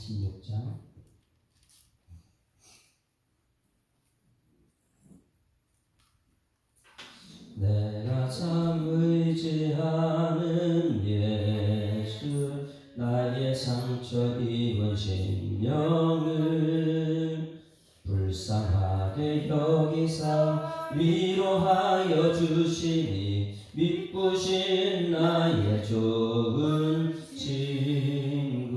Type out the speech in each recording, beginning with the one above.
16장. 내가 참 의지하는 예수, 나의 상처 입은 심령을 불쌍하게 여기사 위로하여 주시니, 믿부신 나의 좋은 친구.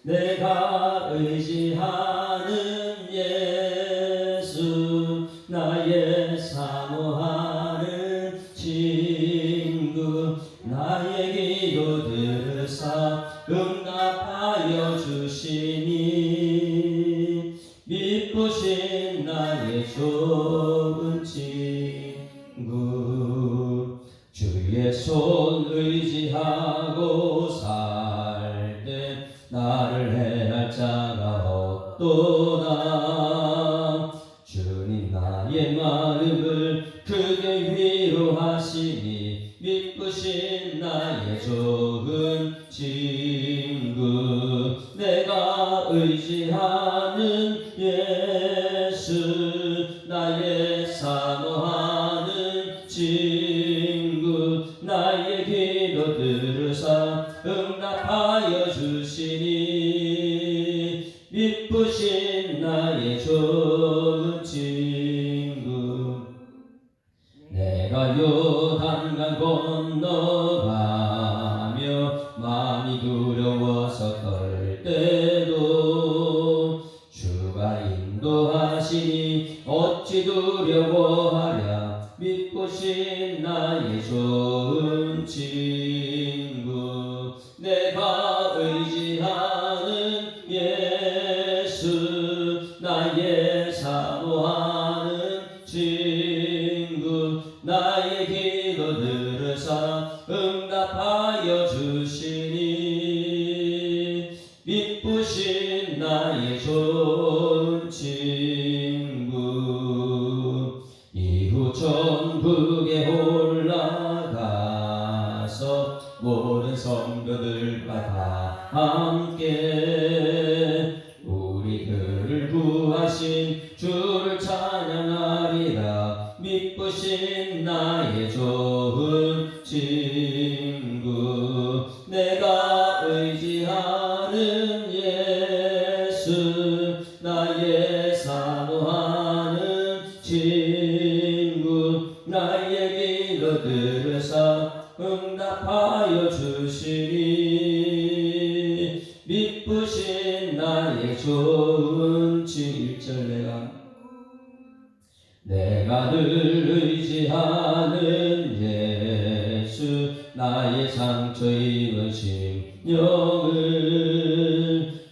내가 의지하는 예수, 나의 사모하는 친구. 나의 기도 들으사 응답하여 주시니, 믿부신 나의 좋은 친구. 주의 손 의지하고 살 때 나를 해할 자가 없도다. 주님 나의 마음을 크게 위로하시니, 믿부신 나의 좋은 친구. 내가 의지하는 예수, 나의 사모하는 친구. 나의 기도 들으사 응답하여 주시니, 믿부신 나의 좋은 친구. 내가 요단강 건너가며 마음이 두려워서 떨 때도 주가 인도하시니 어찌 두려워하랴. 믿부신 나의 좋은 친구. 내가 의지하는 예수, 나의 사모하는 친구. 나의 기도 들으사 응답하여 주시니, 믿부신 나의 좋은 친구. 이후 천국에 올라가서 모든 성도들과 다 함께 우리들을 구하신 주를 찬양하리라. 믿부신 나의 좋은 친구. 내가 의지하는 예수, 나의 사모하는 친구. 나의 기도 들으사 응답하여 주시니, 믿부신 나의 좋은 친구. 1절. 내가 늘 의지하는 예수, 나의 상처 입은 심령을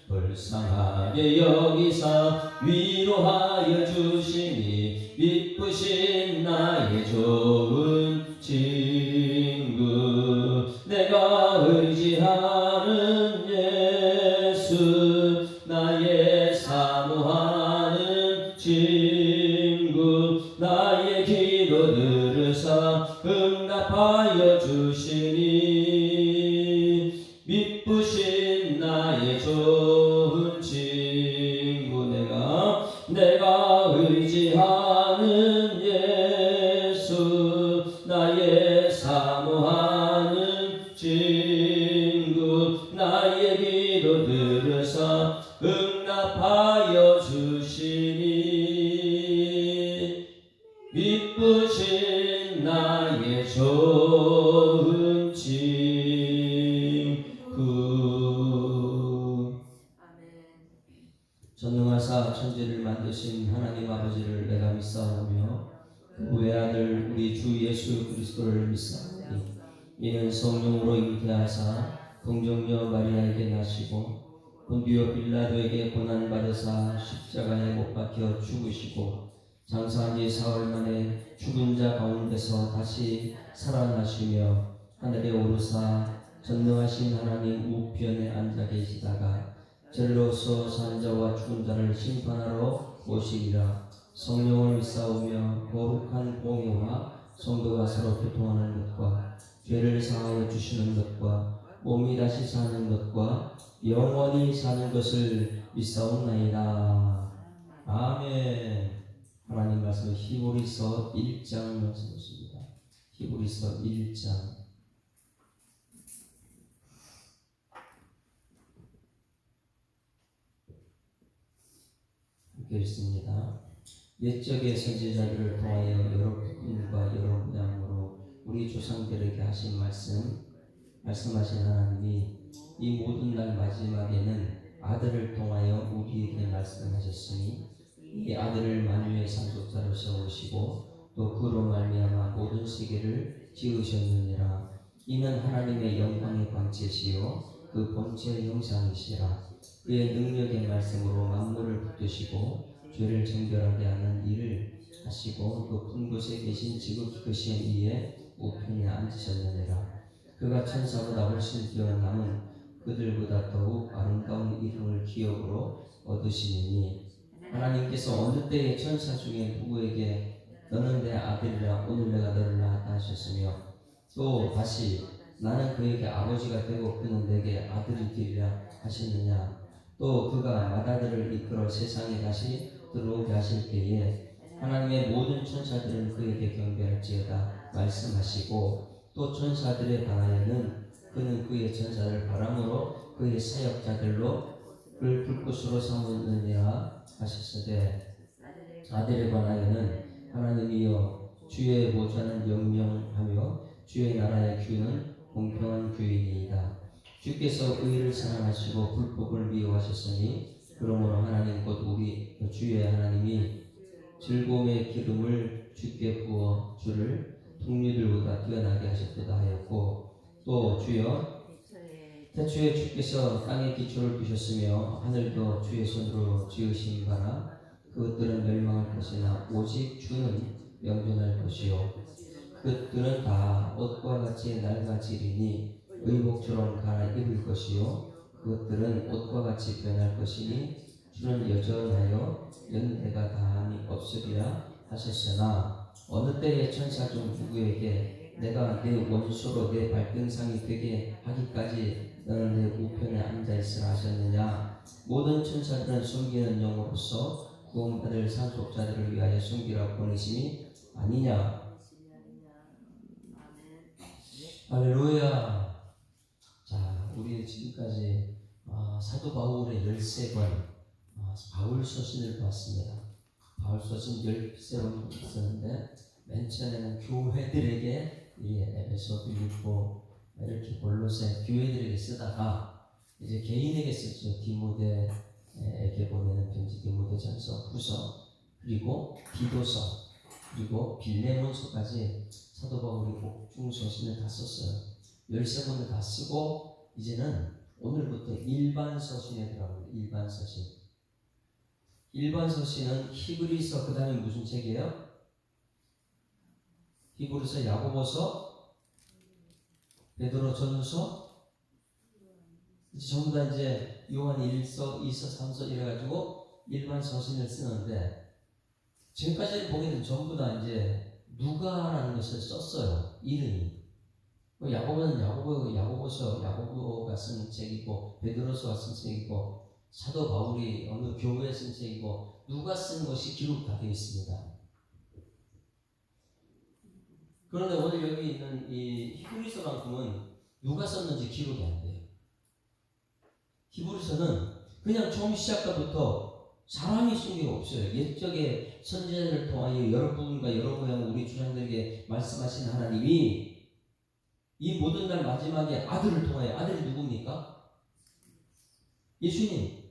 불쌍하게 여기사 위로하여 주시니, 믿부신 나의 좋은 친구. 내가 의지하는 예수, 나의 사모하는 친구. 나의 기도 들으사 응답하여 주시니, 믿부신 나의 좋은 친구. 내가 의지하는 예수, 나의 사모하는 친구. 나의 기도 들으사 응답하여 주시니, 믿부신 나의 좋은 친구. 전능하사 천지를 만드신 하나님 아버지를 내가 믿사오며, 그 외아들 우리 주 예수 그리스도를 믿사오니, 이는 성령으로 잉태하사 동정녀 마리아에게 나시고 본디오 빌라도에게 고난받으사 십자가에 못 박혀 죽으시고 장사한 지 사흘 만에 죽은 자 가운데서 다시 살아나시며 하늘에 오르사 전능하신 하나님 우편에 앉아 계시다가 절로서 산 자와 죽은 자를 심판하러 오시리라. 성령을 믿사오며 거룩한 공예와 성도가 서로 교통하는 것과 죄를 사하여 주시는 것과 몸이 다시 사는 것과 영원히 사는 것을 믿사옵나이다. 아멘. 하나님 말씀 히브리서 1장 말씀이십니다. 히브리서 1장 읽겠습니다. 옛적의 선지자들을 통하여 여러 부분과 여러 모양으로 우리 조상들에게 하신 말씀하신 하나님이 이 모든 날 마지막에는 아들을 통하여 우리에게 말씀하셨으니 이 아들을 만유의 상속자로 세우시고 또 그로 말미암아 모든 세계를 지으셨느니라. 이는 하나님의 영광의 광채시요 그 본체의 형상이시라. 그의 능력의 말씀으로 만물을 붙드시고 죄를 정결하게 하는 일을 하시고 그 큰 곳에 계신 지극히 위에 우편에 앉으셨느니라. 그가 천사보다 훨씬 뛰어남은 그들보다 더욱 아름다운 이름을 기업으로 얻으시니 하나님께서 어느 때에 천사 중에 누구에게 너는 내 아들이라 오늘 내가 너를 낳았다 하셨으며 또 다시 나는 그에게 아버지가 되고 그는 내게 아들이 되리라 하셨느냐. 또 그가 맏아들을 이끌어 세상에 다시 들어오게 하실 때에 하나님의 모든 천사들은 그에게 경배할지어다 말씀하시고 또 천사들에 관하여는 그는 그의 천사를 바람으로 그의 사역자들로 그를 불꽃으로 삼으느니라 하셨으되 아들에 관하여는 하나님이여 주의 보좌는 영영하며 주의 나라의 규는 공평한 규이니이다. 주께서 의를 사랑하시고 불법을 미워하셨으니 그러므로 하나님 곧 우리 주의 하나님이 즐거움의 기름을 주께 부어 주를 동류들보다 뛰어나게 하셨도다 하였고 또 주여 태초에 주께서 땅의 기초를 부셨으며 하늘도 주의 손으로 지으신 바라. 그것들은 멸망할 것이나 오직 주는 영존할 것이요 그것들은 다 옷과 같이 낡아지리니 의복처럼 갈아입을 것이요 그것들은 옷과 같이 변할 것이니 주는 여전하여 연대가 다함이 없으리라 하셨으나 어느 때에 천사 중 누구에게 내가 내 원수로 내 발등상이 되게 하기까지 너는 내 우편에 앉아있으라 하셨느냐. 모든 천사들은 숨기는 영으로서 구원받을 상속자들을 위하여 숨기라 보내심이 아니냐. 할렐루야. 자, 우리 지금까지 사도 바울의 13권 바울 서신을 봤습니다. 바울 서신 13권 있었는데 맨 처음에는 교회들에게 에베소, 빌립보, 이렇게 골로새 교회들에게 쓰다가 이제 개인에게 썼죠. 디모데에게 보내는 편지, 디모데전서, 후서, 그리고 디도서, 그리고 빌레몬서까지 사도 바울이 복중 서신을 다 썼어요. 13권을 다 쓰고 이제는 오늘부터 일반 서신에 들어갑니다. 일반 서신. 일반 서신은 히브리서, 그 다음에 무슨 책이에요? 히브리서, 야고보서, 베드로 전서, 전부 다 이제 요한 1서, 2서, 3서 이래가지고 일반 서신을 쓰는데 지금까지 보기에는 전부 다 이제 누가라는 것을 썼어요. 이름이. 야고보는 야고보서, 야고보가 쓴 책이고 베드로서가 쓴 책이고 사도 바울이 어느 교회에 쓴 책이고 누가 쓴 것이 기록 다 되어 있습니다. 그런데 오늘 여기 있는 이 히브리서만큼은 누가 썼는지 기록이 안 돼요. 히브리서는 그냥 처음 시작부터 사람이 쓴 게 없어요. 옛적의 선지자들을 통하여 여러 부분과 여러 모양 우리 조상들에게 말씀하신 하나님이 이 모든 날 마지막에 아들을 통하여, 아들이 누굽니까? 예수님.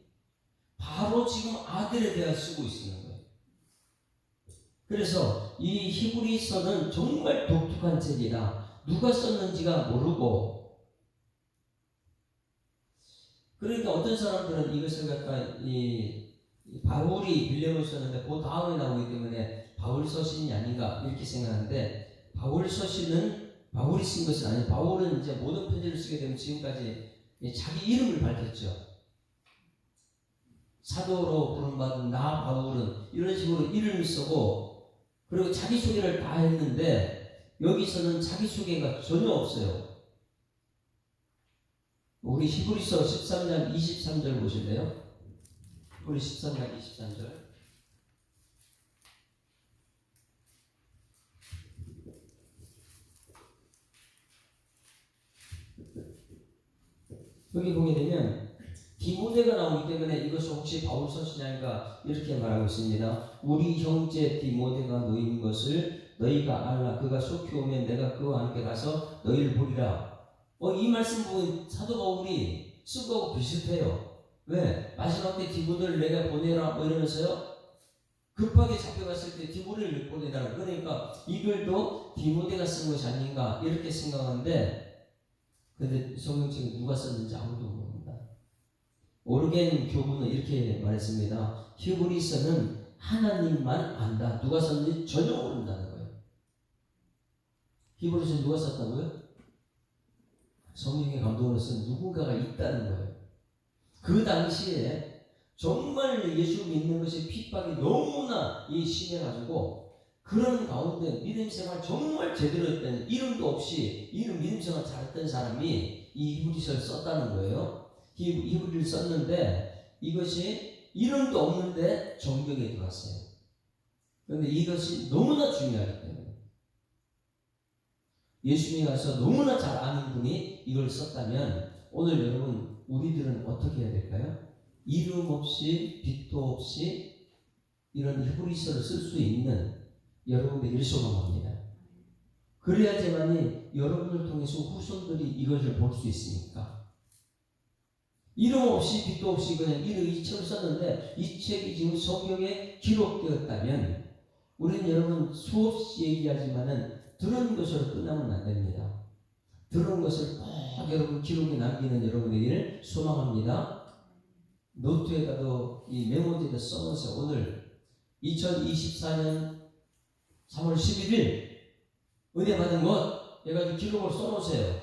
바로 지금 아들에 대해 쓰고 있는 거예요. 그래서 이 히브리서는 정말 독특한 책이다. 누가 썼는지가 모르고, 그러니까 어떤 사람들은 이것을 갖다 바울이 빌레몬 썼는데 그 다음에 나오기 때문에 바울 서신이 아닌가 이렇게 생각하는데, 바울 서신은 바울이 쓴 것은 아니에요. 바울은 이제 모든 편지를 쓰게 되면 지금까지 자기 이름을 밝혔죠. 사도로 부름받은 나 바울은 이런 식으로 이름을 쓰고, 그리고 자기소개를 다 했는데 여기서는 자기소개가 전혀 없어요. 우리 히브리서 13장 23절 보실래요? 우리 13장 23절. 여기 보게 되면 디모데가 나오기 때문에 이것이 혹시 바울 서신자인가 이렇게 말하고 있습니다. 우리 형제 디모데가 놓인 것을 너희가 알라. 그가 속히 오면 내가 그와 함께 가서 너희를 보리라. 이 말씀 보면 사도 바울이 쓴 거하고 비슷해요. 왜? 마지막 때 디모데를 내가 보내라 이러면서요. 급하게 잡혀갔을 때 디모데를 보내라. 그러니까 이 글도 디모데가 쓴 것이 아닌가 이렇게 생각하는데, 근데 성경책에 누가 썼는지 아무도 모릅니다. 오르겐 교부는 이렇게 말했습니다. 히브리서는 하나님만 안다. 누가 썼는지 전혀 모른다는 거예요. 히브리서는 누가 썼다고요? 성령의 감동으로 쓴 누군가가 있다는 거예요. 그 당시에 정말 예수 믿는 것이 핍박이 너무나 심해가지고 그런 가운데 믿음 생활 정말 제대로 했던, 이름도 없이 믿음 생활 잘했던 사람이 이 히브리서를 썼다는 거예요. 히브리를 썼는데 이것이 이름도 없는데 정경에 들어갔어요. 그런데 이것이 너무나 중요하기 때문에 예수님이 가서 너무나 잘 아는 분이 이걸 썼다면 오늘 여러분 우리들은 어떻게 해야 될까요? 이름 없이 빛도 없이 이런 히브리서를 쓸 수 있는 여러분들이 소망합니다. 그래야지만이 여러분을 통해서 후손들이 이것을 볼 수 있으니까. 이름 없이 빛도 없이 그냥 이 책을 썼는데 이 책이 지금 성경에 기록되었다면 우리는 여러분 수없이 얘기하지만은 들은 것으로 끝나면 안 됩니다. 들은 것을 꼭 여러분 기록에 남기는 여러분에게를 소망합니다. 노트에다도 이 메모지에다 써놓으세요. 오늘 2024년 3월 11일 은혜 받은 것 해가지고 기록을 써놓으세요.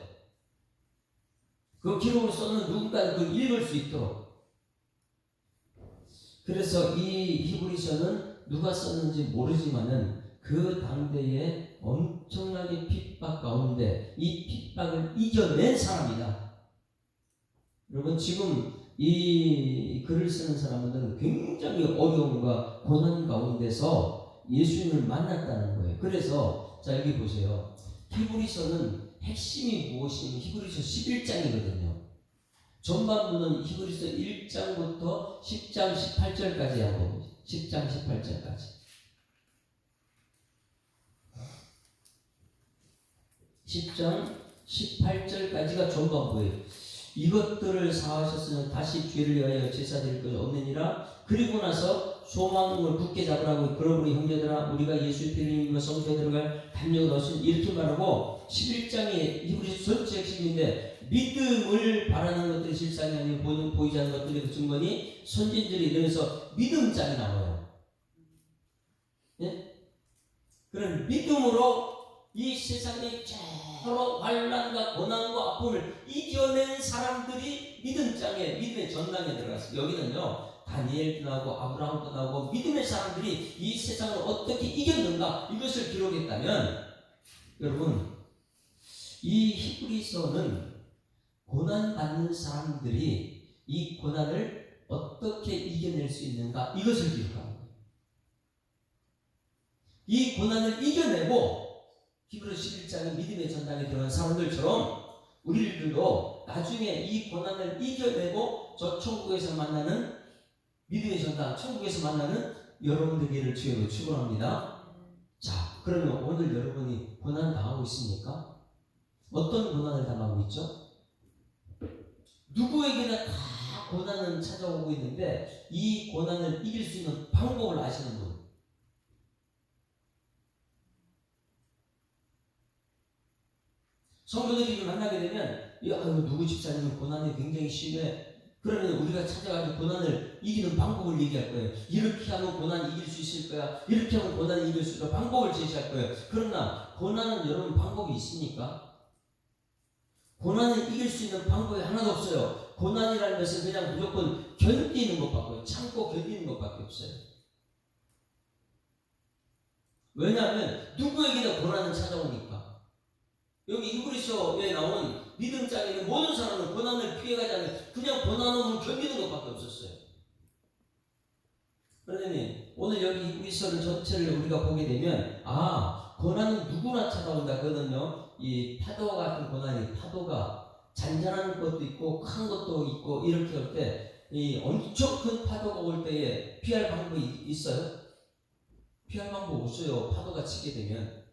그 기록을 써놓은 누군가 그 읽을 수 있도록. 그래서 이 히브리서는 누가 썼는지 모르지만은 그 당대에 엄청나게 핍박 가운데 이 핍박을 이겨낸 사람이다. 여러분 지금 이 글을 쓰는 사람들은 굉장히 어려움과 고난 가운데서 예수님을 만났다는 거예요. 그래서 자 여기 보세요. 히브리서는 핵심이 무엇이냐면 히브리서 11장이거든요. 전반부는 히브리서 1장부터 10장 18절까지 하고 10장 18절까지 10장 18절까지가 전반부예요. 이것들을 사하셨으면 다시 죄를 위하여 제사 드릴 것이 없느니라. 그리고 나서 소망을 굳게 잡으라고. 그러므로 형제들아 우리가 예수의 피를 입는 성소에 들어갈 담력을 얻으신 이렇게 말하고 11장이 히브리서 전체 핵심인데 믿음을 바라는 것들이 실상이 아니고 보이지 않는 것들의 그 증거니 선진들이 이러면서 믿음장이 나와요. 예? 그런 믿음으로 이 세상의 여러 환난과 고난과 아픔을 이겨낸 사람들이 믿음장에, 믿음의 전당에 들어갔어요. 여기는요 다니엘도 나오고 아브라함도 나오고 믿음의 사람들이 이 세상을 어떻게 이겼는가 이것을 기록했다면 여러분 이 히브리서는 고난받는 사람들이 이 고난을 어떻게 이겨낼 수 있는가 이것을 기록합니다. 이 고난을 이겨내고 히브리서 11장의 믿음의 전당에 들어간 사람들처럼 우리들도 나중에 이 고난을 이겨내고 저 천국에서 만나는 믿음의 전당, 천국에서 만나는 여러분들에게를 주여로 축원합니다. 자, 그러면 오늘 여러분이 고난 당하고 있습니까? 어떤 고난을 당하고 있죠? 누구에게나 다 고난은 찾아오고 있는데 이 고난을 이길 수 있는 방법을 아시는 분? 성도들이 만나게 되면 누구 집사님은 고난이 굉장히 심해. 그러면 우리가 찾아가지고 고난을 이기는 방법을 얘기할 거예요. 이렇게 하면 고난이 이길 수 있을 거야. 이렇게 하면 고난이 이길 수 있을 거야. 방법을 제시할 거예요. 그러나 고난은 여러분 방법이 있습니까? 고난을 이길 수 있는 방법이 하나도 없어요. 고난이라는 것은 그냥 무조건 견디는 것밖에, 참고 견디는 것밖에 없어요. 왜냐하면 누구에게나 고난은 찾아오니까. 여기 히브리서에 나온 믿음 장에 있는 모든 사람은 고난을 피해가지 않는 그냥 고난을 견디는 것밖에 없었어요. 그러니 오늘 여기 히브리서를 전체를 우리가 보게 되면 고난은 누구나 찾아온다 거든요. 이 파도 같은 고난이 파도가 잔잔한 것도 있고 큰 것도 있고 이렇게 올 때 이 엄청 큰 파도가 올 때에 피할 방법이 있어요? 피할 방법 없어요. 파도가 치게 되면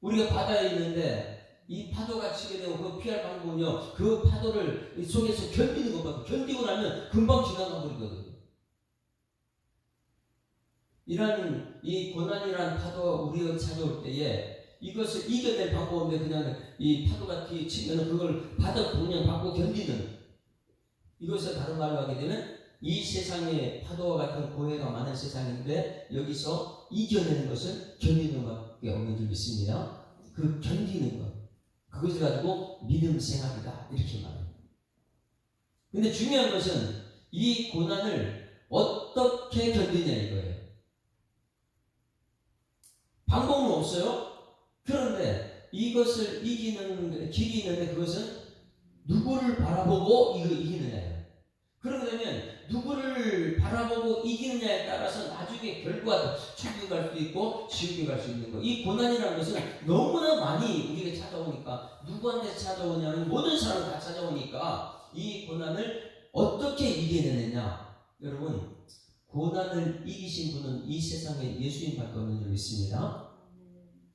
우리가 바다에 있는데 이 파도가 치게 되면 그 피할 방법은요 그 파도를 속에서 견디는 것밖에 견디고 나면 금방 지나가 버리거든요. 이런 이 고난이란 파도가 우리가 찾아올 때에 이것을 이겨낼 방법인데 그냥 이 파도가 뒤에 치면 그걸 바닥 그냥 받고 견디는 이것을 다른 말로 하게 되면 이 세상에 파도와 같은 고해가 많은 세상인데 여기서 이겨내는 것은 견디는 것밖에 없는 줄 믿습니다. 그 견디는 것 그것을 가지고 믿음 생활이다 이렇게 말해요. 근데 중요한 것은 이 고난을 어떻게 견디냐 이거예요. 방법은 없어요. 그런데 이것을 이기는 길이 있는데 그것은 누구를 바라보고 이거 이기느냐예요. 그러면 누구를 바라보고 이기느냐에 따라서 나중에 결과가 천국에 갈 수도 있고 지옥에 갈 수 있는 거. 이 고난이라는 것은 너무나 많이 우리에게 찾아오니까 누구한테 찾아오냐면 모든 사람 다 찾아오니까 이 고난을 어떻게 이겨내느냐. 여러분 고난을 이기신 분은 이 세상에 예수님밖에 없는 줄 믿습니다.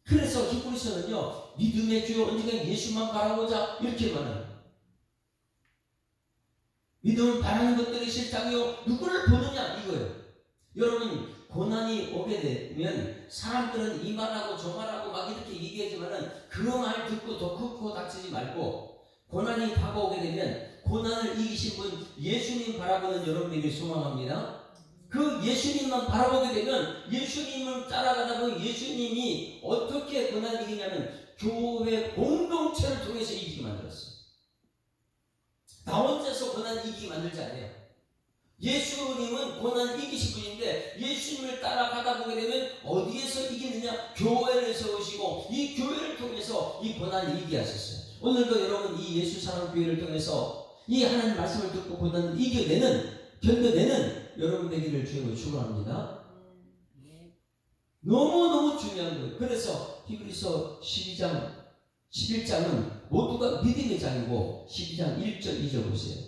그래서 히브리서는요 믿음의 주요 언젠가 예수만 바라보자 이렇게 말해요. 믿음은 바라는 것들이 실상이요 누구를 보느냐 이거예요. 여러분 고난이 오게 되면 사람들은 이 말하고 저 말하고 막 이렇게 얘기하지만은 그 말 듣고 더 큰 코 다치지 말고 고난이 다가오게 되면 고난을 이기신 분 예수님 바라보는 여러분에게 소망합니다. 그 예수님만 바라보게 되면 예수님을 따라가다 보면 예수님이 어떻게 고난을 이기냐면 교회 공동체를 통해서 이기게 만들었어요. 나 혼자서 고난 이기게 만들지 않아요. 예수님은 고난 이기신 분인데 예수님을 따라가다 보게 되면 어디에서 이기느냐? 교회를 세우시고 이 교회를 통해서 이 고난을 이기게 하셨어요. 오늘도 여러분 이 예수 사랑 교회를 통해서 이 하나님 말씀을 듣고 고난을 이겨내는 견뎌내는 여러분 되기를 주님으로 축원합니다. 너무너무 중요한 거예요. 그래서 히브리서 12장 11장은 모두가 믿음의 장이고 12장 1절 2절 보세요.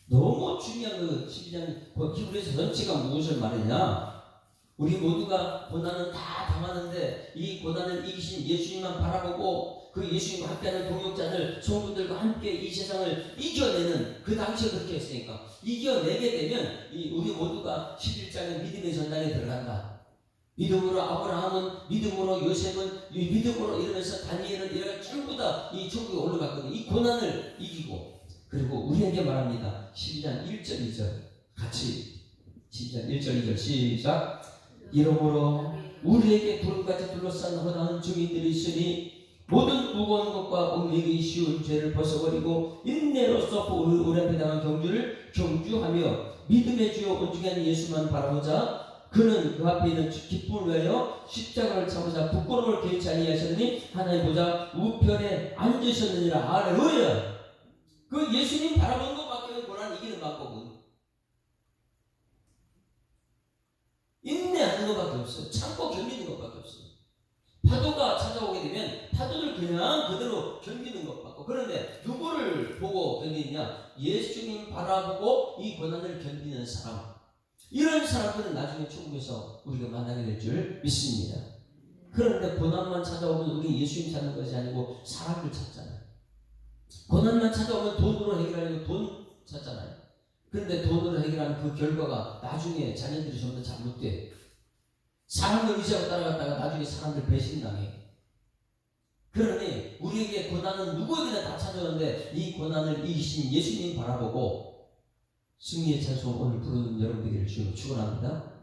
너무 중요한 그 12장 히브리서 전체가 무엇을 말했냐. 우리 모두가 고난은 다 당하는데 이 고난을 이기신 예수님만 바라보고 그 예수님과 함께하는 동역자들 성도들과 함께 이 세상을 이겨내는 그 당시에 그렇게 했으니까 이겨내게 되면 우리 모두가 11장의 믿음의 전당에 들어간다. 믿음으로 아브라함은 믿음으로 요셉은 믿음으로 이러면서 다니엘은 이렇게 전부 다 이 천국에 올라갔거든요. 이 고난을 이기고 그리고 우리에게 말합니다. 12장 1절 2절 같이 12장 1절 2절 시작. 이러므로 우리에게 구름같이 둘러싼 허다한 증인들이 있으니 모든 무거운 것과 옮기기 쉬운 죄를 벗어버리고 인내로써 우리 앞에 당한 경주를 경주하며 믿음의 주요 온전한 예수만 바라보자. 그는 그 앞에 있는 기쁨을 위하여 십자가를 참으사 부끄러움을 개의치 아니하셨으니 하나님 보자 우편에 앉으셨느니라. 할렐루야. 그 예수님 바라보는 것밖에 고난 이기는 방법은 인내하는 것밖에 없어요. 참고 견디는 것밖에 없어요. 파도가 찾아오게 되면 파도를 그냥 그대로 견디는 것밖에. 그런데 누구를 보고 견디느냐? 예수님 바라보고 이 고난을 견디는 사람. 이런 사람들은 나중에 천국에서 우리가 만나게 될 줄 믿습니다. 그런데 고난만 찾아오면 우리 예수님 찾는 것이 아니고 사람을 찾잖아요. 고난만 찾아오면 돈으로 해결하려고 돈 찾잖아요. 그런데 돈으로 해결하는 그 결과가 나중에 자녀들이 전부 잘못돼. 사람을 의지하고 따라갔다가 나중에 사람들 배신당해. 그러니 우리에게 고난은 누구에게나 다 찾아오는데 이 고난을 이기신 예수님 바라보고 승리의 찬송 오늘 부르는 여러분들에게 주님을 축원합니다.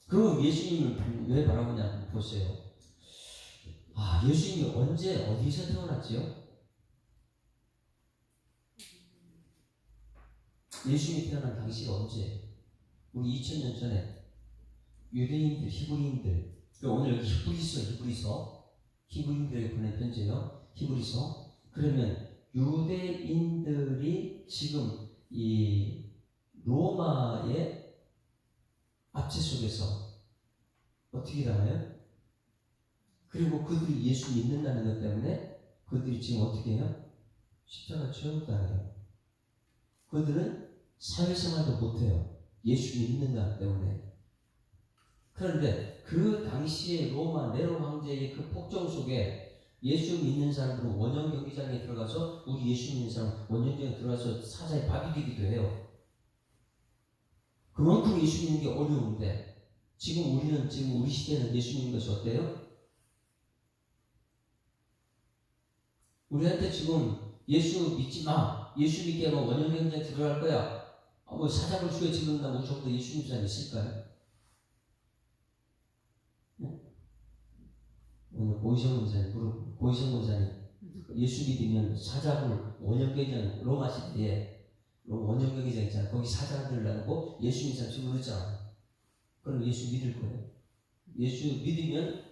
그럼 예수님을 왜 바라보냐 보세요. 예수님이 언제 어디서 태어났지요? 예수님이 태어난 당시가 언제? 우리 2000년 전에 유대인들, 히브리인들 오늘 여기 히브리서들에게 보낸 편지예요. 히브리서. 그러면 유대인들이 지금 이 로마의 압제 속에서 어떻게 당해요? 그리고 그들이 예수 믿는다는 것 때문에 그들이 지금 어떻게 해요? 십자가 처형당해요. 그들은 사회생활도 못해요. 예수 믿는다 때문에. 그런데 그 당시에 로마 네로 황제의 그 폭정 속에 예수 믿는 사람들은 원형 경기장에 들어가서 우리 예수 믿는 사람 원형 경기장에 들어가서 사자의 밥이 되기도 해요. 그만큼 예수 믿는 게 어려운데 지금 우리 시대는 예수 믿는 것이 어때요? 우리한테 지금 예수 믿지 마. 예수 믿게 하면 원형 경기장에 들어갈 거야. 뭐 사자굴 수에 집어넣는다고 우리 정도 예수 믿는 사람 있을까요? 네? 오늘 고희성 원사님 예수 믿으면 사자굴 원형경기장 로마 시대에 원형 경기장 있잖아. 거기 사자들 나오고 예수 믿는 사람 집어넣잖아. 그럼 예수 믿을 거예요. 예수 믿으면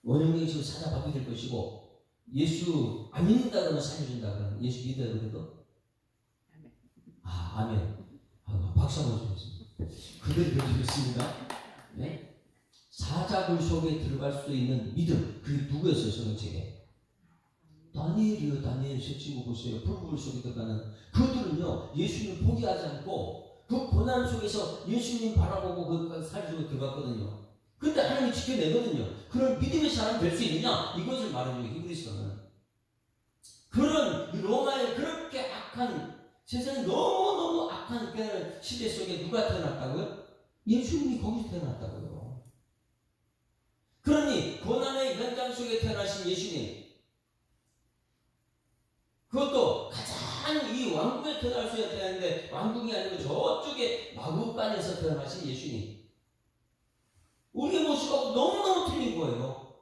원형 경기장 사자 밥이 될 것이고 예수 안 믿는다 그러면 살려준다 그러면 예수 믿어요 그래도? 아멘. 박수 한번 주겠습니다. 그들이 배우셨습니다. 네? 사자굴 속에 들어갈 수 있는 믿음, 그게 누구였어요 성경책에? 다니엘이요. 다니엘 새 친구 보세요. 불굴 속에 들어가는 그들은요 예수님 포기하지 않고 그 고난 속에서 예수님 바라보고 그 살 속에 들어갔거든요. 근데 하나님이 지켜내거든요. 그런 믿음의 사람 될 수 있느냐? 이것을 말하는 거예요 히브리서는. 그런 로마의 그렇게 악한 세상이 너무너무 악한 그 시대 속에 누가 태어났다고요? 예수님이 거기서 태어났다고요. 그러니 고난의 현장 속에 태어나신 예수님, 그것도 가장 이 왕국에 태어날 수 있어야 되는데 왕국이 아니고 저쪽에 마구간에서 태어나신 예수님, 우리의 모습하고 너무너무 틀린 거예요.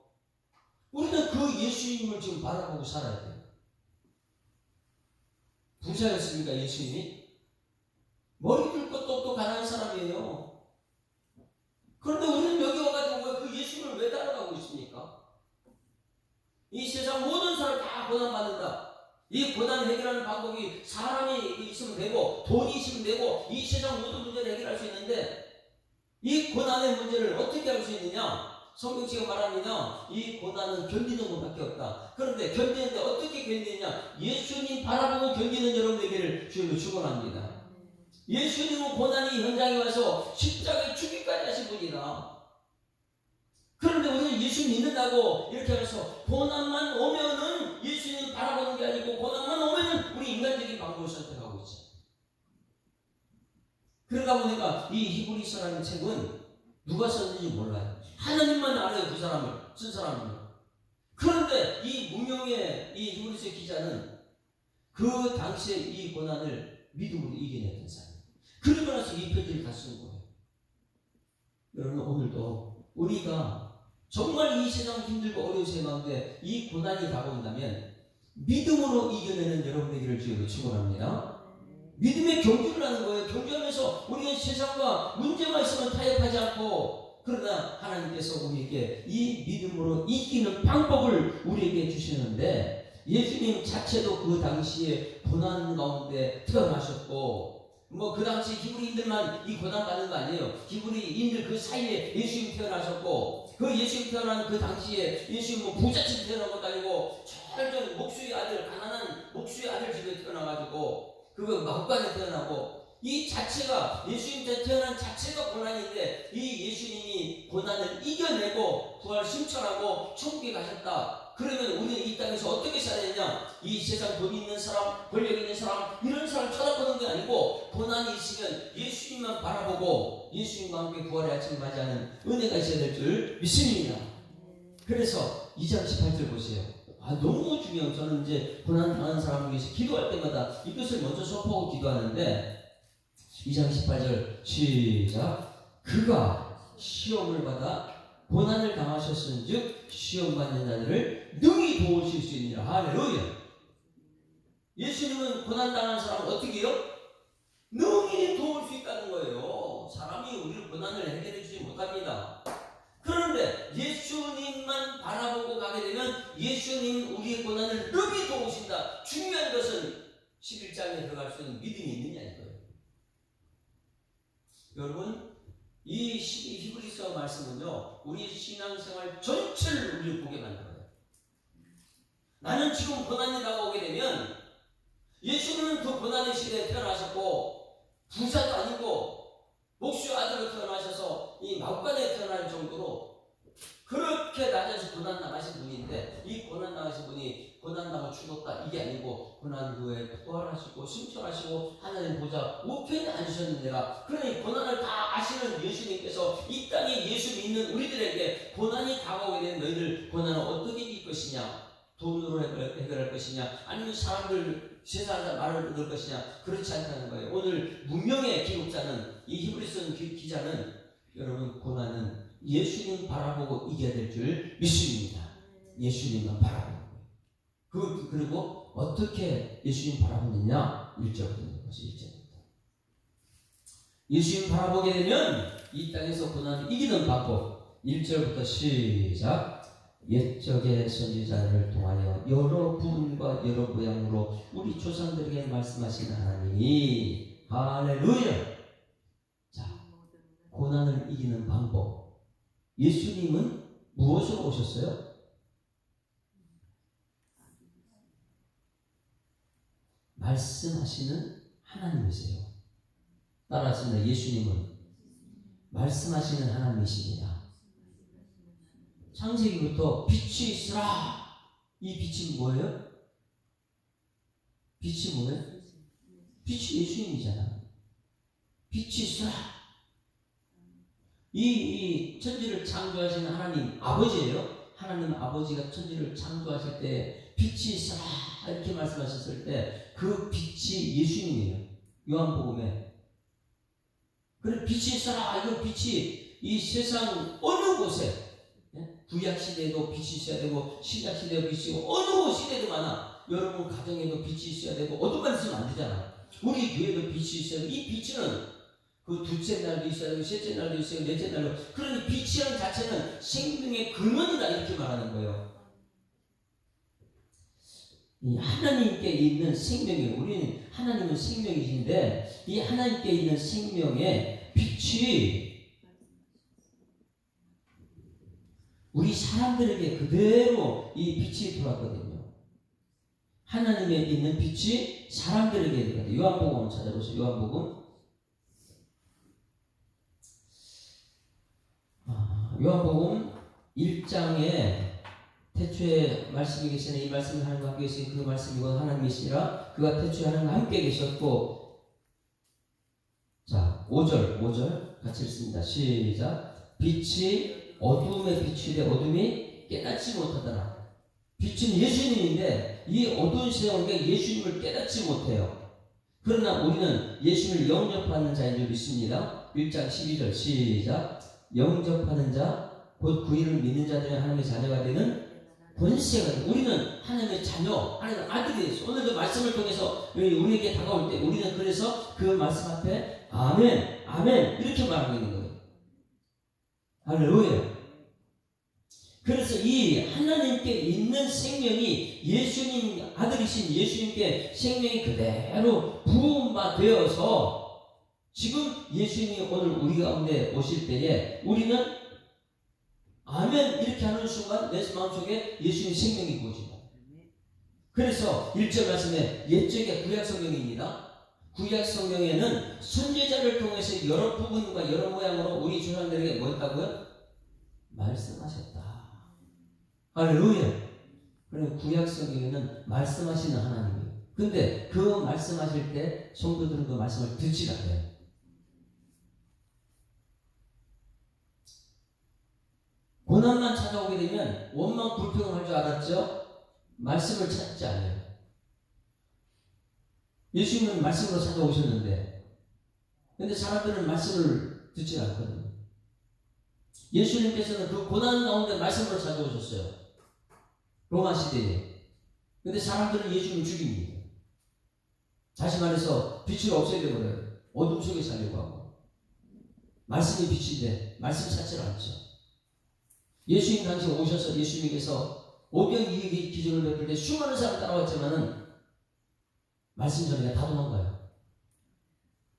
우리는 그 예수님을 지금 바라보고 살아야 돼요. 부자였습니까 예수님이? 머리 긁고 똑똑한 사람이에요. 그런데 우리는 여기 와가지고 그 예수님을 왜 따라가고 있습니까? 이 세상 모든 사람 다 고난받는다. 이 고난 해결하는 방법이 사람이 있으면 되고 돈이 있으면 되고 이 세상 모든 문제를 해결할 수 있는데 이 고난의 문제를 어떻게 할 수 있느냐? 성경책에 말합니다. 이 고난은 견디는 것밖에 없다. 그런데 견디는데 어떻게 견디느냐? 예수님 바라보고 견디는 여러분에게를 주님으로 축원합니다. 예수님은 고난이 현장에 와서 십자가에 죽기까지 하신 분이다. 그런데 우리는 예수 믿는다고 이렇게 해서 고난만 오면은 예수님 바라보는 게 아니고 고난만 오면은 우리 인간적인 방법을 선택하고 있어요. 그러다 보니까 이 히브리서라는 책은 누가 썼는지 몰라요. 하나님만 알아요. 그 사람을 쓴 사람은요. 그런데 이 무명의 이 히브리서 기자는 그 당시에 이 고난을 믿음으로 이겨냈던 사람. 그러고 나서 이 편지를 다 쓴 거예요. 여러분 오늘도 우리가 정말 이 세상 힘들고 어려운 세상인데 이 고난이 다가온다면 믿음으로 이겨내는 여러분에게를 주님으로 축원합니다. 믿음의 경주를 하는 거예요. 경주하면서 우리가 세상과 문제가 있으면 타협하지 않고, 그러나 하나님께서 우리에게 이 믿음으로 이기는 방법을 우리에게 주시는데, 예수님 자체도 그 당시에 고난 가운데 태어나셨고, 뭐 그 당시 히브리인들만 이 고난 받는 거 아니에요. 히브리인들 그 사이에 예수님 태어나셨고, 그 예수님 태어난 그 당시에 예수님 뭐 부잣집 태어난 것도 아니고 철저히 목수의 아들, 가난한 목수의 아들 집에 태어나가지고 그거 마구간에 태어나고, 이 자체가 예수님 태어난 자체가 고난인데 이 예수님이 고난을 이겨내고 부활 승천하고 천국에 가셨다. 그러면 우리는 이 땅에서 어떻게 살아야 되냐? 이 세상 돈 있는 사람, 권력 있는 사람, 이런 사람 쳐다보는 게 아니고 고난이 있으면 예수님만 바라보고 예수님과 함께 부활의 아침을 맞이하는 은혜가 있어야 될 줄 믿습니다. 그래서 2장 18절 보세요. 너무 중요해요. 저는 이제 고난 당하는 사람을 위해서 기도할 때마다 이것을 먼저 선포하고 기도하는데, 2장 18절 시작. 그가 시험을 받아 고난을 당하셨은즉 시험 받는 자들을 능히 도우실 수 있느니라. 할렐루야. 예수님은 고난 당하는 사람을 어떻게 해요? 능히 도울 수 있다는 거예요. 사람이 우리를 고난을 해결해 주지 못합니다. 그런데 예수님만 바라보고 가게 되면 예수님 우리의 고난을 능히 도우신다. 중요한 것은 11장에 들어갈 수 있는 믿음이 있느냐 이거예요. 여러분, 이 히브리서 말씀은요, 우리 신앙생활 전체를 우리를 보게 만들어요. 나는 지금 고난이 다가오게 되면 예수님은 그 고난의 시대에 태어나셨고 부자도 아니고 목수 아들로 태어나셔서 이 막관에 태어날 정도로 그렇게 낮아서 고난 당하신 분인데, 이 고난 당하신 분이 고난 당하고 죽었다 이게 아니고 고난 후에 부활하시고 승천하시고 하나님 보좌 우편에 앉으셨는 데가, 그러니 고난을 다 아시는 예수님께서 이 땅에 예수 믿는 우리들에게 고난이 다가오게 된 너희들 고난을 어떻게 이길 것이냐, 돈으로 해결할 것이냐, 아니면 사람들 세상에 말을 얻을 것이냐, 그렇지 않다는 거예요. 오늘 문명의 기록자는, 이 히브리서 기자는, 여러분, 고난은 예수님 바라보고 이겨야 될 줄 믿습니다. 예수님만 바라보는 거예요. 그리고 어떻게 예수님 바라보느냐, 1절부터 있는 것이 1절입니다. 예수님 바라보게 되면 이 땅에서 고난을 이기는 방법. 1절부터 시작. 옛적의 선지자를 통하여 여러 부분과 여러 모양으로 우리 조상들에게 말씀하신 하나님이, 할렐루야. 자, 고난을 이기는 방법. 예수님은 무엇으로 오셨어요? 말씀하시는 하나님이세요. 따라하십니다. 예수님은 말씀하시는 하나님이십니다. 창세기부터 빛이 있으라. 이 빛이 뭐예요? 빛이 뭐예요? 빛이 예수님이잖아. 빛이 있으라. 이 천지를 창조하시는 하나님 아버지예요. 하나님 아버지가 천지를 창조하실 때 빛이 있으라 이렇게 말씀하셨을 때 그 빛이 예수님이에요. 요한복음에. 그래, 빛이 있어라. 이건 빛이 이 세상 어느 곳에, 구약 시대에도 빛이 있어야 되고 신약 시대에도 빛이 있고 어느 시대도 많아. 여러분 가정에도 빛이 있어야 되고 어둠만 있으면 안 되잖아. 우리 교회도 빛이 있어야 되고, 이 빛은 그 둘째 날도 있어야 되고 셋째 날도 있어야 되고 넷째 날도. 그러니 빛이라는 자체는 생명의 근원이다 이렇게 말하는 거예요. 이 하나님께 있는 생명이, 우리는 하나님은 생명이신데 이 하나님께 있는 생명의 빛이 우리 사람들에게 그대로 이 빛이 들어왔거든요. 하나님에 있는 빛이 사람들에게 들어왔거든요. 요한복음 찾아보세요. 요한복음 1장에 태초에 말씀이 계시네. 이 말씀을 하나님과 함께 계신 그 말씀이고 하나님이시라. 그가 태초에 하나님과 함께 계셨고. 자, 5절 같이 읽습니다. 시작. 빛이 어둠에 비추되 어둠이 깨닫지 못하더라. 빛은 예수님인데 이 어두운 세상에 예수님을 깨닫지 못해요. 그러나 우리는 예수님을 영접하는 자인 줄 믿습니다. 1장 12절 시작. 영접하는 자, 곧 구의를 믿는 자들이 하나님의 자녀가 되는 권세가 돼. 우리는 하나님의 자녀, 하나님의 아들이 됐어. 오늘 그 말씀을 통해서 우리에게 다가올 때 우리는 그래서 그 말씀 앞에 아멘, 아멘 이렇게 말하고 있는 거예요. 할렐루야. 그래서 이 하나님께 있는 생명이 예수님 아들이신 예수님께 생명이 그대로 부음받되어서 지금 예수님이 오늘 우리 가운데 오실 때에 우리는 아멘 이렇게 하는 순간 내 마음속에 예수님 생명이 부어진다. 그래서 1절 말씀에 옛적의 구약 성경입니다. 구약 성경에는 선지자를 통해서 여러 부분과 여러 모양으로 우리 조상들에게 뭐 했다고요? 말씀하셨다. 할렐루야. 그러면 구약 성경에는 말씀하시는 하나님이에요. 근데 그 말씀하실 때 성도들은 그 말씀을 듣지 않아요. 고난만 찾아오게 되면 원망 불평을 할 줄 알았죠? 말씀을 찾지 않아요. 예수님은 말씀으로 찾아오셨는데, 근데 사람들은 말씀을 듣지 않거든요. 예수님께서는 그 고난 가운데 말씀으로 찾아오셨어요. 로마 시대에. 근데 사람들은 예수님을 죽입니다. 다시 말해서 빛을 없애게 버려요. 어둠 속에 살려고 하고. 말씀이 빛인데 말씀 찾지 않죠. 예수님 당시 오셔서 예수님께서 오병이어의 기적을 베풀 때 수많은 사람 따라왔지만은 말씀 전에 다 도망가요.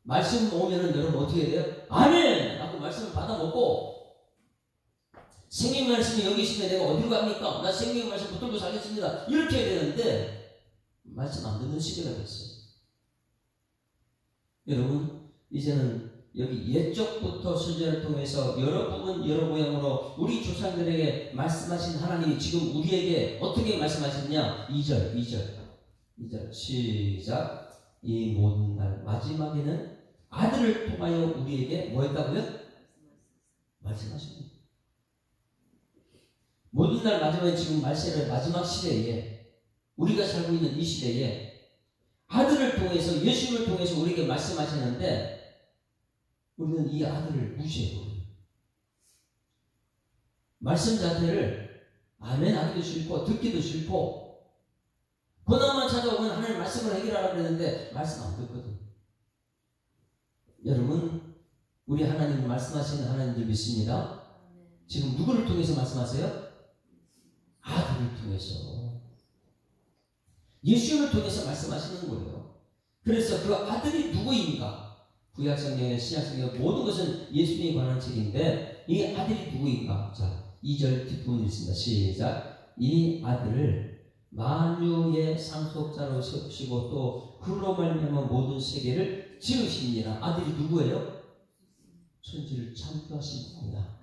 말씀 오면은 여러분 어떻게 해야 돼요? 아멘! 하고 말씀을 받아 먹고, 생명 말씀이 여기 있으면 내가 어디로 갑니까? 나 생명 말씀 붙들고 살겠습니다. 이렇게 해야 되는데 말씀 안 듣는 시대가 됐어요. 여러분, 이제는 여기 옛적부터 설교를 통해서 여러 부분 여러 모양으로 우리 조상들에게 말씀하신 하나님이 지금 우리에게 어떻게 말씀하셨냐? 2절 시작. 이 모든 날 마지막에는 아들을 통하여 우리에게 뭐 했다고요? 말씀하십니다. 모든 날 마지막에 지금 말세를 마지막 시대에 우리가 살고 있는 이 시대에 아들을 통해서 예수님을 통해서 우리에게 말씀하시는데 우리는 이 아들을 무시해버려요. 말씀 자체를 아멘 하기도 싫고 듣기도 싫고 고난만 찾아오면 하나님 말씀을 해결하라고 그랬는데 말씀 안 듣거든. 여러분, 우리 하나님 말씀하시는 하나님들 믿습니다. 지금 누구를 통해서 말씀하세요? 아들을 통해서, 예수님을 통해서 말씀하시는 거예요. 그래서 그 아들이 누구인가? 구약성경에 신약성경에 모든 것은 예수님에 관한 책인데 이 아들이 누구인가? 자, 2절 뒷부분 있습니다. 시작. 이 아들을 만유의 상속자로 세우시고 또 그로 말미암아 모든 세계를 지으십니다. 아들이 누구예요? 천지를 창조하신 분입니다.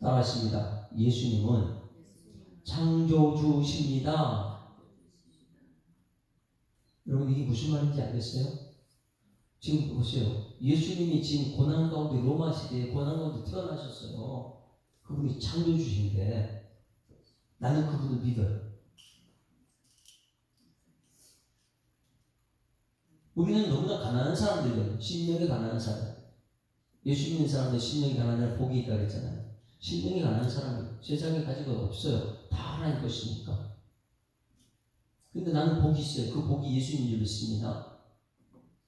따라하십니다. 예수님은 창조주십니다. 여러분, 이게 무슨 말인지 알겠어요? 지금 보세요. 예수님이 지금 고난 가운데, 로마 시대에 고난 가운데 태어나셨어요. 그분이 창조주신데 나는 그분을 믿어요. 우리는 너무나 가난한 사람들이에요. 심령이 가난한 사람. 예수 믿는 사람들 심령이 가난한 복이 있다고 했잖아요. 심령이 가난한 사람이 세상에 가진 건 없어요. 다 하나님 것이니까. 근데 나는 복이 있어요. 그 복이 예수님인 줄 믿습니다.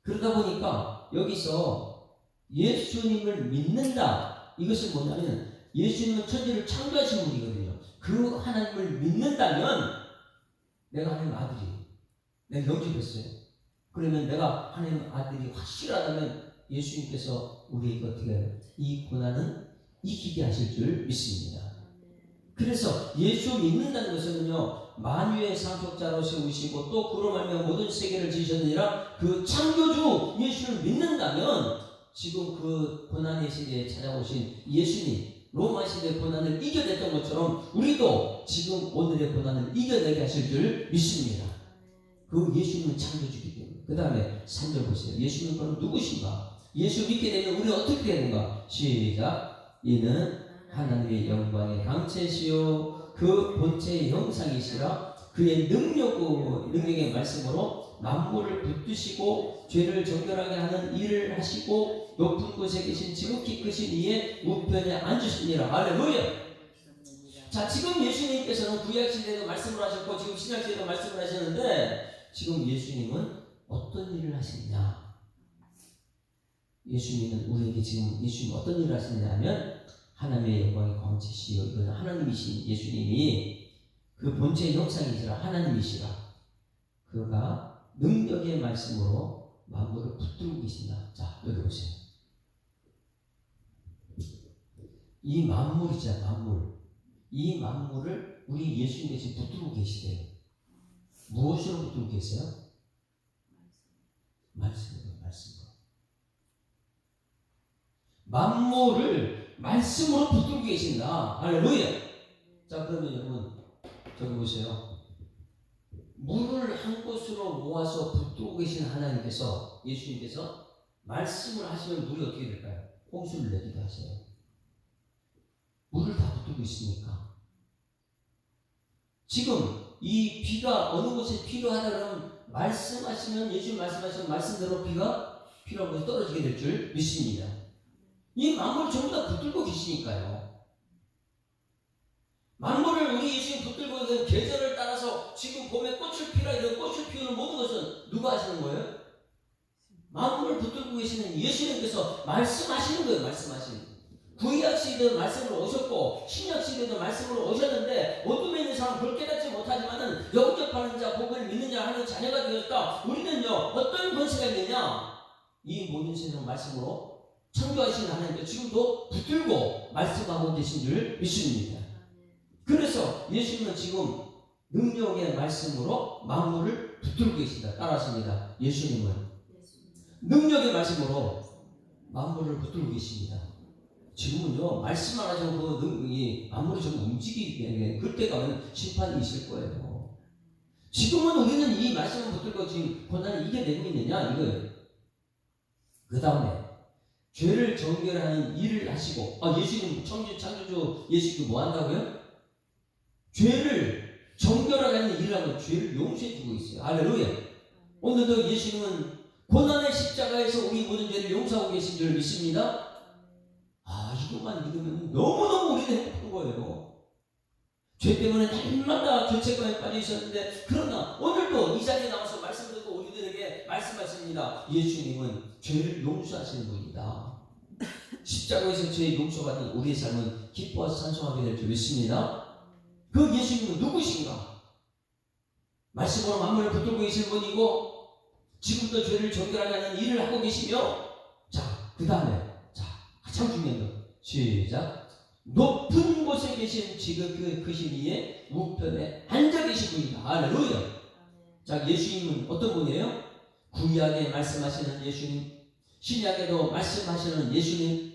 그러다 보니까 여기서 예수님을 믿는다. 이것은 뭐냐면 예수님은 천지를 창조하신 분이거든요. 그 하나님을 믿는다면 내가 하나님 아들이 내가 영접했어요. 그러면 내가 하나님 아들이 확실하다면 예수님께서 우리에게 어떻게 해요? 이 고난은 이기게 하실 줄 믿습니다. 그래서 예수 믿는다는 것은요, 만유의 상속자로 세우시고 또 그로 말미암아 모든 세계를 지으셨느니라 그 창조주 예수를 믿는다면 지금 그 고난의 시대에 찾아오신 예수님, 로마 시대의 고난을 이겨냈던 것처럼 우리도 지금 오늘의 고난을 이겨내게 하실 줄 믿습니다. 그 예수님은 창조주기 때문에. 그 다음에 3절 보세요. 예수님은 그럼 누구신가? 예수 믿게 되면 우리는 어떻게 되는가? 시작. 이는 하나님의 영광의 강체시요 그 본체의 형상이시라 그의 능력의 말씀으로 만물을 붙드시고 죄를 정결하게 하는 일을 하시고 높은 곳에 계신 지극히 크신 이의 우편에 앉으시니라. 할렐루야. 자, 지금 예수님께서는 구약시대에도 말씀을 하셨고 지금 신약시대에도 말씀을 하시는데 지금 예수님은 어떤 일을 하시느냐? 예수님은 우리에게 지금 예수님이 어떤 일을 하시느냐 하면 하나님의 영광의 광채시여, 이건 하나님이신 예수님이 그 본체의 형상이시라 하나님이시라 그가 능력의 말씀으로 만물을 붙들고 계신다. 자, 여기 보세요. 이 만물이죠, 만물. 이 만물을 우리 예수님께서 붙들고 계시대요. 무엇으로 붙들고 계세요? 말씀으로. 만물을 말씀으로 붙들고 계신다. 할렐루야. 자, 그러면 여러분 저기 보세요. 물을 한 곳으로 모아서 붙들고 계신 하나님께서, 예수님께서 말씀을 하시면 물이 어떻게 될까요? 홍수를 내기도 하세요. 물을 다 붙들고 있으니까. 지금 이 비가 어느 곳에 필요하다 그러면 말씀하시면, 예수님 말씀하시면 말씀대로 비가 필요한 곳에 떨어지게 될 줄 믿습니다. 이 만물을 전부 다 붙들고 계시니까요. 만물을 우리 예수님 붙들고 있는 계절을 따라서 지금 봄에 꽃을 피라 이런 꽃을 피우는 모든 것은 누가 하시는 거예요? 만물을 붙들고 계시는 예수님께서 말씀하시는 거예요. 말씀하시는. 구약 시대도 말씀으로 오셨고 신약 시대도 말씀으로 오셨는데 어둠에 있는 사람 그걸 깨닫지 못하지만은 영접하는 자 복을 믿는 자 하는 자녀가 되었다. 우리는요 어떤 권세가 있느냐? 이 모든 세상 말씀으로 창조하신 하나님께 지금도 붙들고 말씀하고 계신 줄 믿습니다. 그래서 예수님은 지금 능력의 말씀으로 만물을 붙들고 계신다. 따라하십니다. 예수님은 능력의 말씀으로 만물을 붙들고 계십니다. 지금은요 말씀만 하자고 이 만물이 좀 움직이기 때문에 그때 가면 심판이 있을 거예요. 지금은 우리는 이 말씀을 붙들고 지금 고난을 이겨내고 있느냐 이거예요. 그 다음에 죄를 정결하는 일을 하시고 예수님 창조주 예수님 뭐 한다고요? 죄를 정결하게 하는 일을 하고 죄를 용서해 주고 있어요. 할렐루야. 오늘도 예수님은 고난의 십자가에서 우리 모든 죄를 용서하고 계신 줄 믿습니다. 이것만 믿으면 너무너무 우리는 행복한 거예요. 죄 때문에 날마다 죄책감에 빠져 있었는데 그러나 오늘도 이 자리에 나와서 말씀 듣고 우리들에게 말씀하십니다. 예수님은 죄를 용서하시는 분이다. 십자가에서 죄의 용서받은 우리의 삶은 기뻐서 찬송하게 될 줄 믿습니다. 그 예수님은 누구신가? 말씀으로 만물을 붙들고 계신 분이고 지금도 죄를 정결하게 하는 일을 하고 계시며 그 다음에 가장 중요한 것 시작. 높은 곳에 계신 지극히 크신 이의 우편에 앉아 계신 분이다. 할렐루야. 자, 예수님은 어떤 분이에요? 구약에 말씀하시는 예수님, 신약에도 말씀하시는 예수님,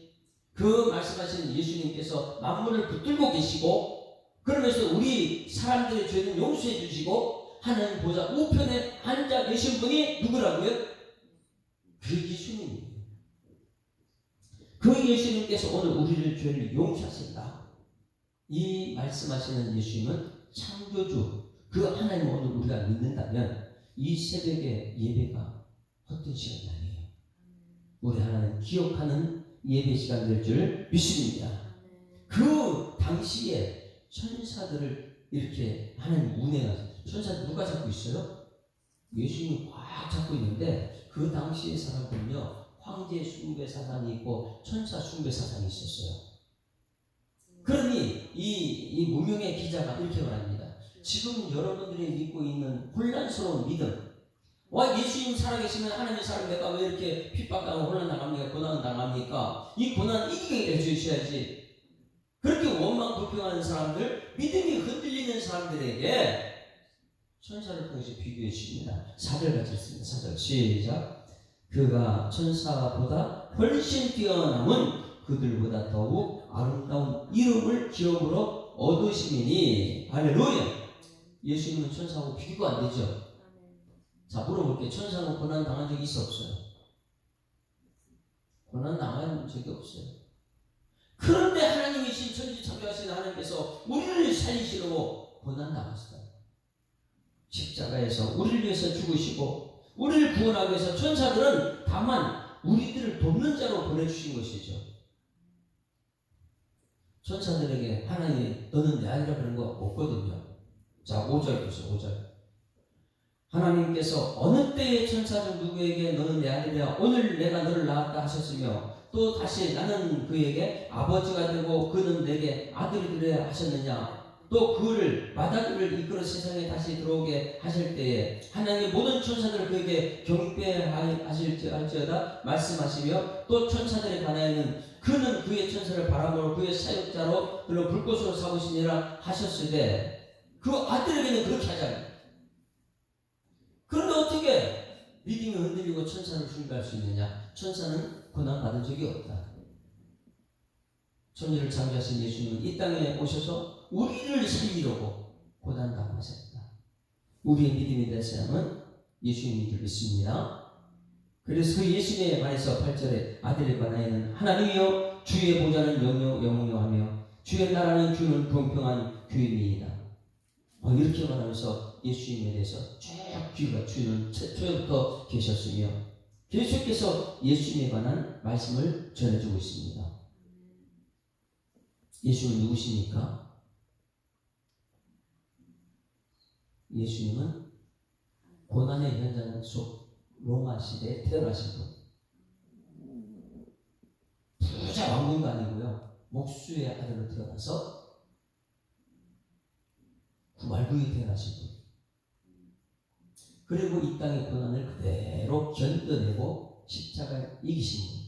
그 말씀하시는 예수님께서 만물을 붙들고 계시고 그러면서 우리 사람들의 죄는 용서해 주시고 하나님 보좌 우편에 앉아 계신 분이 누구라고요? 그 예수님입니다. 그 예수님께서 오늘 우리를 죄를 용서하신다. 이 말씀하시는 예수님은 창조주 그 하나님을 오늘 우리가 믿는다면 이 새벽의 예배가 헛된 시간이 아니에요. 우리 하나님 기억하는 예배 시간 될 줄 믿습니다. 그 당시에 천사들을 이렇게 하나님 운행하세요. 천사들 누가 잡고 있어요? 예수님이 꽉 잡고 있는데 그 당시의 사람들은요 황제 숭배 사상이 있고 천사 숭배 사상이 있었어요. 그러니 이 무명의 기자가 이렇게 말합니다. 지금 여러분들이 믿고 있는 혼란스러운 믿음, 예수님 살아계시면 하나님의 사람 내가 왜 이렇게 핍박당하고 혼란당합니까? 고난당합니까? 이 고난 이기게 해주셔야지. 그렇게 원망 불평하는 사람들, 믿음이 흔들리는 사람들에게 천사를 통해서 비교해 주십니다. 4절 같이 읽습니다. 4절 시작. 그가 천사보다 훨씬 뛰어남은 그들보다 더욱 아름다운 이름을 기업으로 얻으시니 할렐루야. 예수님은 천사하고 비교가 안 되죠. 자, 물어볼게요. 천사는 고난 당한 적이 있어 없어요? 고난 당한 적이 없어요. 그런데 하나님이신 천지 창조하신 하나님께서 우리를 살리시려고 고난 당하시다. 십자가에서 우리를 위해서 죽으시고 우리를 구원하기 위해서 천사들은 다만 우리들을 돕는 자로 보내주신 것이죠. 천사들에게 하나님이 너는 내 아이라 그런 거 없거든요. 자, 5절 보세요. 5절. 하나님께서 어느 때에 천사들 누구에게 너는 내 아들이야 오늘 내가 너를 낳았다 하셨으며 또 다시 나는 그에게 아버지가 되고 그는 내게 아들이 되려 하셨느냐. 또 그를 마다들을 이끌어 세상에 다시 들어오게 하실 때에 하나님의 모든 천사들을 그에게 경배하실지어다 말씀하시며 또 천사들에 관하여는 그는 그의 천사를 바람으로 그의 사역자로 그로 불꽃으로 삼으시니라 하셨으되 그 아들에게는 그렇게 하잖아요. 그런데 어떻게 믿음이 흔들리고 천사를 숭배할 수 있느냐? 천사는 고난 받은 적이 없다. 천지를 창조하신 예수님은 이 땅에 오셔서 우리를 살리려고 고난 당하셨다. 우리의 믿음이 될 사람은 예수님인 줄 믿습니다. 그래서 그 예수님에 관해서 8절에 아들에 관하여는 하나님이여 주의 보좌는 영영하며 주의 나라는 주는 공평한 규임이이다. 이렇게 말하면서 예수님에 대해서 쭉 귀가 주는 초부터 계셨으며 계속해서 예수님에 관한 말씀을 전해주고 있습니다. 예수는 누구십니까? 예수님은 고난의 현장 속 로마 시대에 태어나신 분. 부자 왕궁도 아니고요. 목수의 아들로 태어나서 구말구이 태어나신 분, 그리고 이 땅의 고난을 그대로 견뎌내고 십자가를 이기신 분,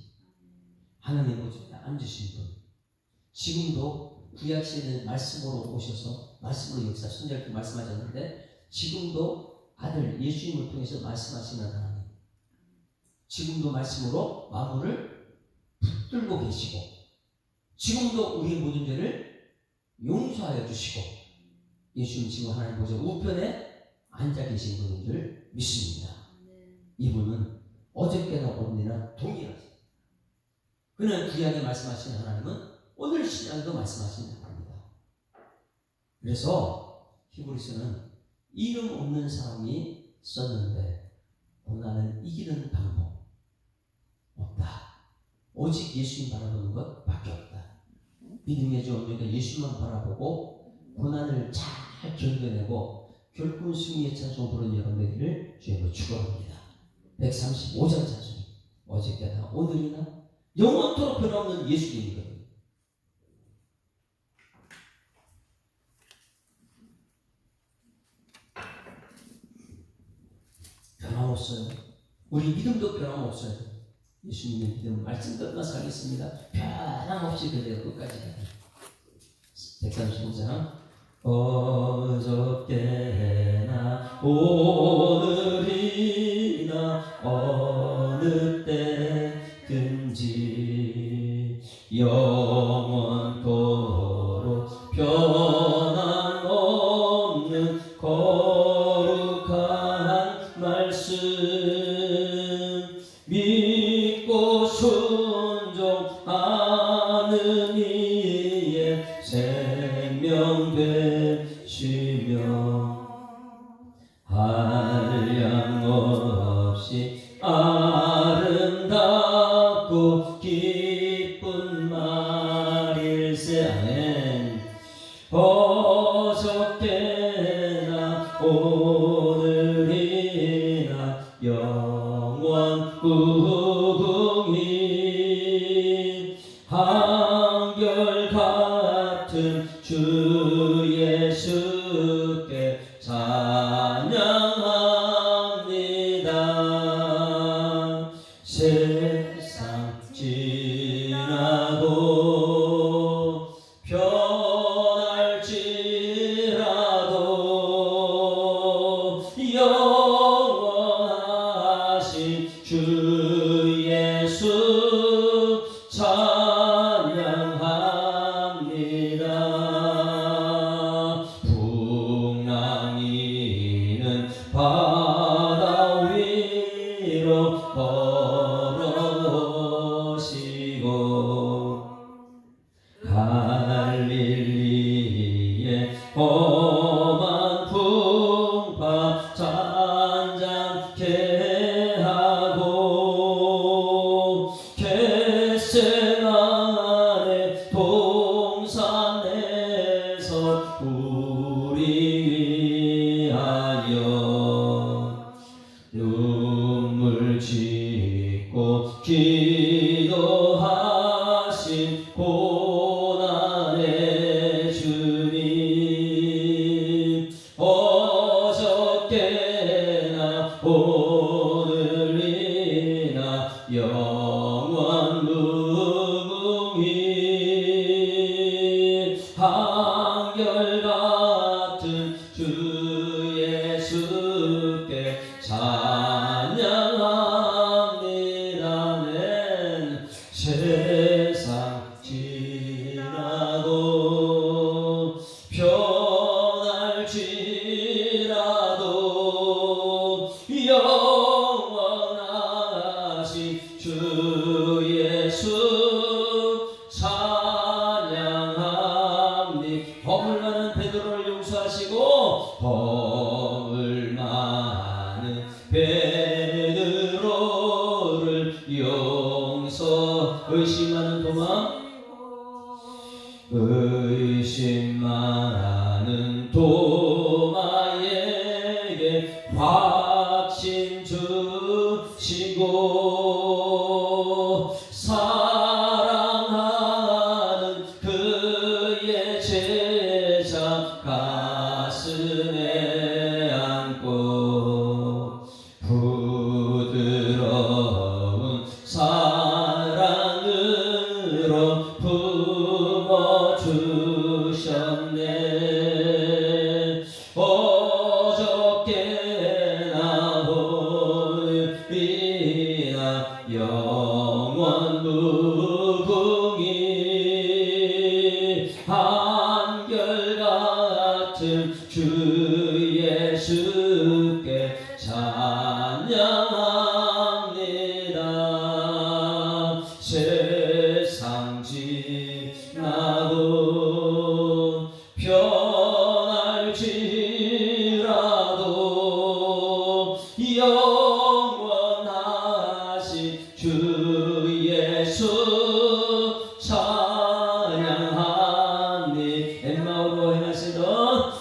하나님 보좌에 앉으신 분, 지금도 구약시대는 말씀으로 오셔서 말씀으로 역사 순절히 말씀하셨는데 지금도 아들 예수님을 통해서 말씀하시는 하나님, 지금도 말씀으로 마음을 붙들고 계시고 지금도 우리의 모든 죄를 용서하여 주시고 예수님 지금 하나님 보좌 우편에 앉아 계신 분인 줄 믿습니다. 이분은 어저께나 오늘이나 동일하세요. 그는 구약에 말씀하시는 하나님은 오늘 신약에도 말씀하시는 하나님입니다. 그래서 히브리서는 이름 없는 사람이 썼는데 고난을 이기는 방법 없다. 오직 예수님 바라보는 것밖에 없다. 믿음의 주 온전히 예수만 바라보고 고난을 잘 견뎌내고 결국 승리의 찬송 부르는 여러분들을 주님으로 축원합니다. 135장 찬송이 어저께나 오늘이나 영원토록 변함없는 예수님이거든요. 변함없어요. 우리 믿음도 변함없어요. 예수님의 믿음 말씀대로 살겠습니다. 변함없이 그대로 끝까지 가요. 135장 어저께나 오늘이나 어느 때든지 영원토록 변함없는 거룩한 말씀 믿고 순종하는 이의 생명 되시며 한량 없이 아름답고 기쁜 말일세. 아멘. 어저께나 오늘이나 영원후궁이 한결같은 주 예수께 찬양합니다. 세상 지나도 변할지라도 영원하신 주 예수 찬양합니다. 풍랑이는 바다 위로 걸어오시고 갈릴리의 험한 풍파 잔잔케 하고 겟세마네 동산에서 우리 위하여 눈물 짓고 기도하신 고난의 주님 어저께나 오늘이나 영원무궁히 한결같은 주 예수께 찬양합니다. 아멘. 세상 지나도 변할지라도 영원하신 주 예수 찬양합니다. 허물 많은 베드로를 용서하시고 허물 많은 베드로를 용서 의심하는 도마 의심 많은 도마에게 확신 주시고 사랑하는 영원 무궁히 한결같은 주 예수께 찬양합니다. 세상 지나고 변할지라도 영원하신 주 예수 찬양하니 엠마오로 행하시던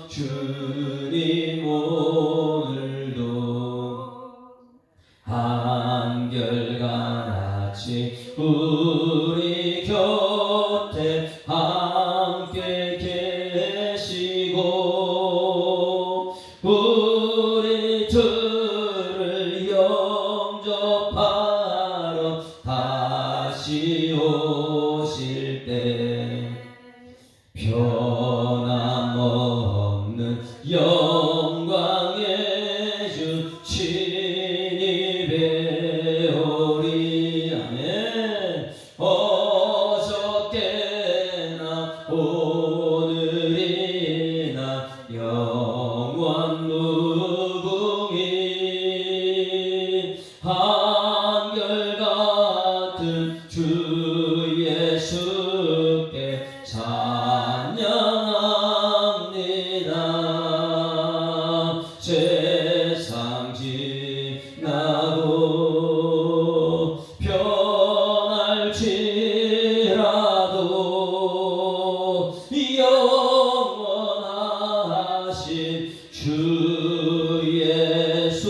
주님 오늘도 한결같이 우리 곁에 함께 계시고 우리 들을 영접하러 다시 오실 때 변함없는 영광의 주 진입에 오리. 아멘. 어저께나 오늘이나 영원 무궁히 한결같은 주 예수께 찬양합니다. 세상 지나고 변할지라도 영원하신 주 예수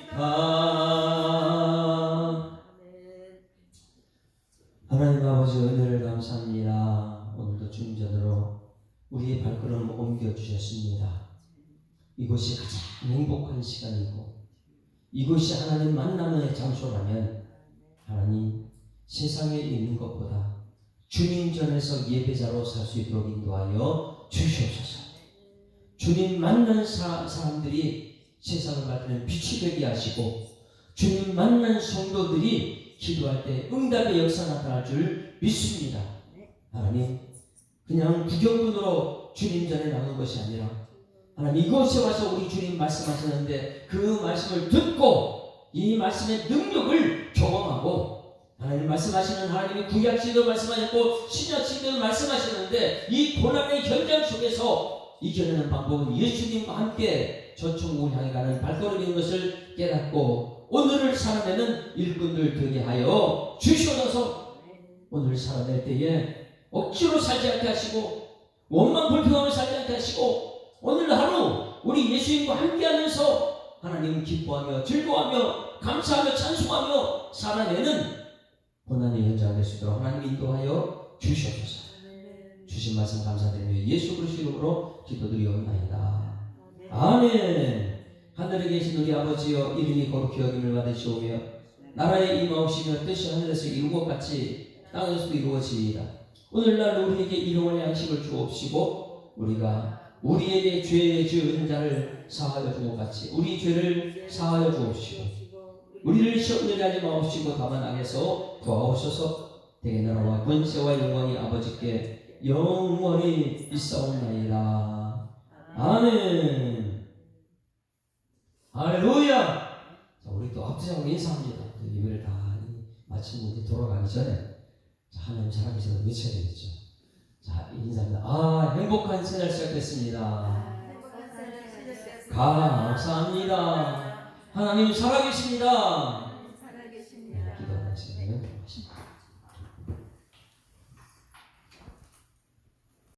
찬양합니다. 하나님 아버지 은혜를 감사합니다. 오늘도 주님 전으로 우리의 발걸음을 옮겨주셨습니다. 이곳이 가장 행복한 시간이고 이곳이 하나님 만남의 장소라면 하나님 세상에 있는 것보다 주님 전에서 예배자로 살 수 있도록 인도하여 주시옵소서. 주님 만난 사람들이 세상을 밝히는 빛이 되게 하시고 주님 만난 성도들이 기도할 때 응답의 역사 나타날 줄 믿습니다. 하나님 그냥 구경꾼으로 주님 전에 나오는 것이 아니라 하나님 이곳에 와서 우리 주님 말씀하셨는데 그 말씀을 듣고 이 말씀의 능력을 경험하고 하나님 말씀하시는 하나님이 구약 시대도 말씀하셨고 신약 시대도 말씀하셨는데 이 고난의 현장 속에서 이겨내는 방법은 예수님과 함께 저 천국을 향해 가는 발걸음인 것을 깨닫고 오늘을 살아내는 일꾼들 되게 하여 주시옵소서. 오늘 살아낼 때에 억지로 살지 않게 하시고 원망 불평하며 살지 않게 하시고 오늘 하루 우리 예수님과 함께하면서 하나님 기뻐하며 즐거워하며 감사하며 찬송하며 살아내는 고난의 현장 될 수 있도록 하나님 인도하여 주시옵소서. 주신 말씀 감사드리며 예수 그리스도 이름으로 기도드리옵나이다. 아멘. 하늘에 계신 우리 아버지여 이름이 거룩히 여김을 받으시오며 나라에 임하옵시며 뜻이 하늘에서 이룬 것 같이 땅에서도 이루어지이다. 오늘날 우리에게 일용할 양식을 주옵시고 우리가 우리에게 죄 지은 자를 사하여 준 것 같이 우리 죄를 사하여 주옵시고 우리를 시험에 하지 마옵시고 다만 악에서 구하옵소서. 대개 나라와 권세와 영광이 아버지께 영원히 있사옵나이다. 아멘. 할렐루야. 자, 우리 또 앞뒤장으로 인사합니다. 예배를 다 마치고 이제 돌아가기 전에 자, 하나님 살아계시는 외쳐야 되겠죠. 자, 인사합니다. 행복한 새날 시작됐습니다. 감사합니다. 하나님 살아계십니다.